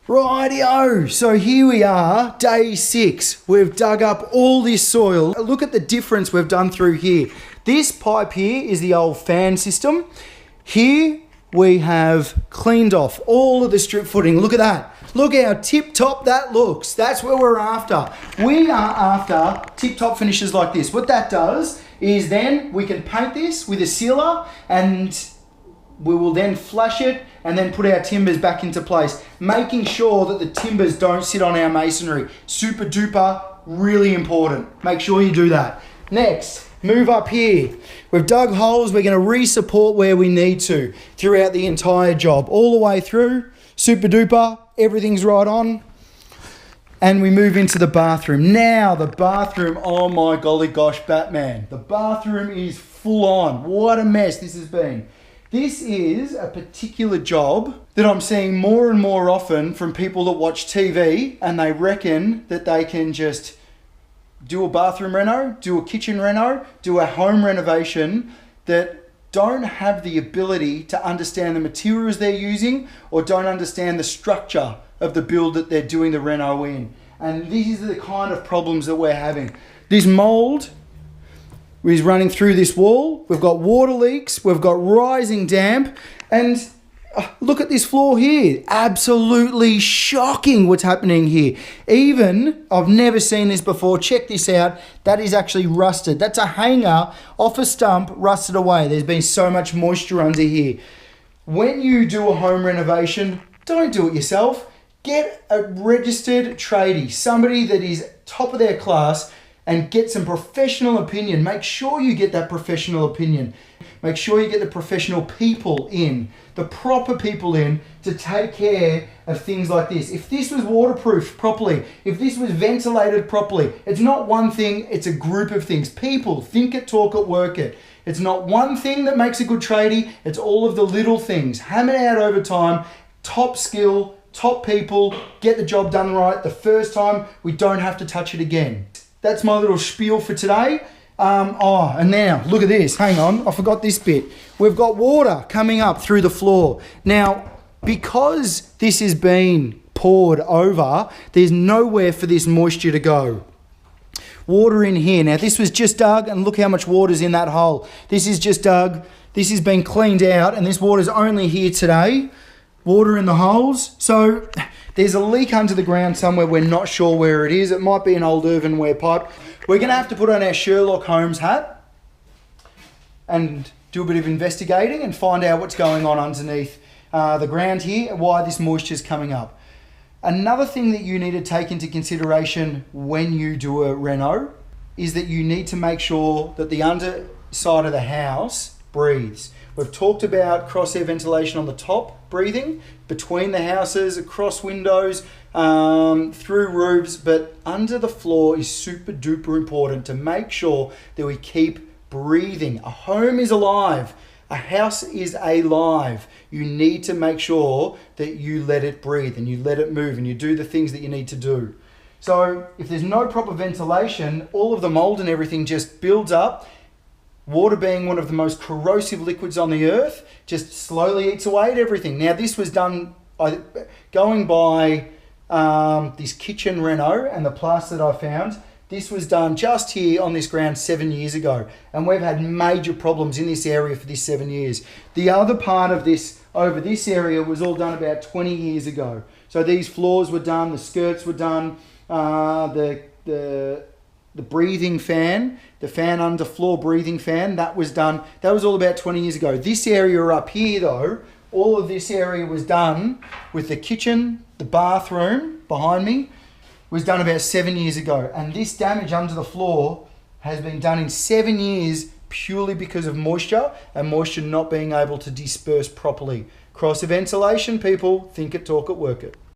Rightio, so here we are, day 6. We've dug up all this soil. Look at the difference we've done through here. This pipe here is the old fan system. Here we have cleaned off all of the strip footing. Look at that. Look how tip-top that looks. That's what we're after. We are after tip-top finishes like this. What that does is then we can paint this with a sealer and we will then flush it and then put our timbers back into place, making sure that the timbers don't sit on our masonry. Super duper, really important. Make sure you do that. Next, move up here. We've dug holes. We're going to re-support where we need to throughout the entire job, all the way through. Super duper, everything's right on. And we move into the bathroom. Now the bathroom, oh my golly gosh, Batman. The bathroom is full on. What a mess this has been. This is a particular job that I'm seeing more and more often from people that watch TV and they reckon that they can just do a bathroom reno, do a kitchen reno, do a home renovation that don't have the ability to understand the materials they're using or don't understand the structure of the build that they're doing the reno in. And these are the kind of problems that we're having. This mold is running through this wall. We've got water leaks, we've got rising damp, and look at this floor here. Absolutely shocking what's happening here. Even, I've never seen this before, check this out, that is actually rusted. That's a hanger off a stump, rusted away. There's been so much moisture under here. When you do a home renovation, don't do it yourself. Get a registered tradie, somebody that is top of their class, and get some professional opinion. Make sure you get that professional opinion. Make sure you get the professional people in, the proper people in to take care of things like this. If this was waterproofed properly, if this was ventilated properly, it's not one thing, it's a group of things. People, think it, talk it, work it. It's not one thing that makes a good tradie, it's all of the little things. Hammer it out over time, top skill, top people, get the job done right the first time, we don't have to touch it again. That's my little spiel for today. And now, look at this. Hang on, I forgot this bit. We've got water coming up through the floor. Now, because this has been poured over, there's nowhere for this moisture to go. Water in here. Now, this was just dug, and look how much water's in that hole. This is just dug. This has been cleaned out, and this water's only here today. Water in the holes. So there's a leak under the ground somewhere. We're not sure where it is. It might be an old earthenware pipe. We're going to have to put on our Sherlock Holmes hat and do a bit of investigating and find out what's going on underneath the ground here and why this moisture is coming up. Another thing that you need to take into consideration when you do a reno is that you need to make sure that the underside of the house breathes. We've talked about cross air ventilation on the top, breathing, between the houses, across windows, through roofs, but under the floor is super duper important to make sure that we keep breathing. A home is alive. A house is alive. You need to make sure that you let it breathe and you let it move and you do the things that you need to do. So if there's no proper ventilation, all of the mold and everything just builds up. Water being one of the most corrosive liquids on the earth, just slowly eats away at everything. Now this was done going by this kitchen reno and the plaster that I found. This was done just here on this ground 7 years ago, and we've had major problems in this area for this 7 years. The other part of this over this area was all done about 20 years ago. So these floors were done, the skirts were done, the breathing fan, the fan underfloor breathing fan, that was done. That was all about 20 years ago. This area up here though, all of this area was done with the kitchen, the bathroom behind me, was done about 7 years ago. And this damage under the floor has been done in 7 years purely because of moisture and moisture not being able to disperse properly. Cross ventilation, people, think it, talk it, work it.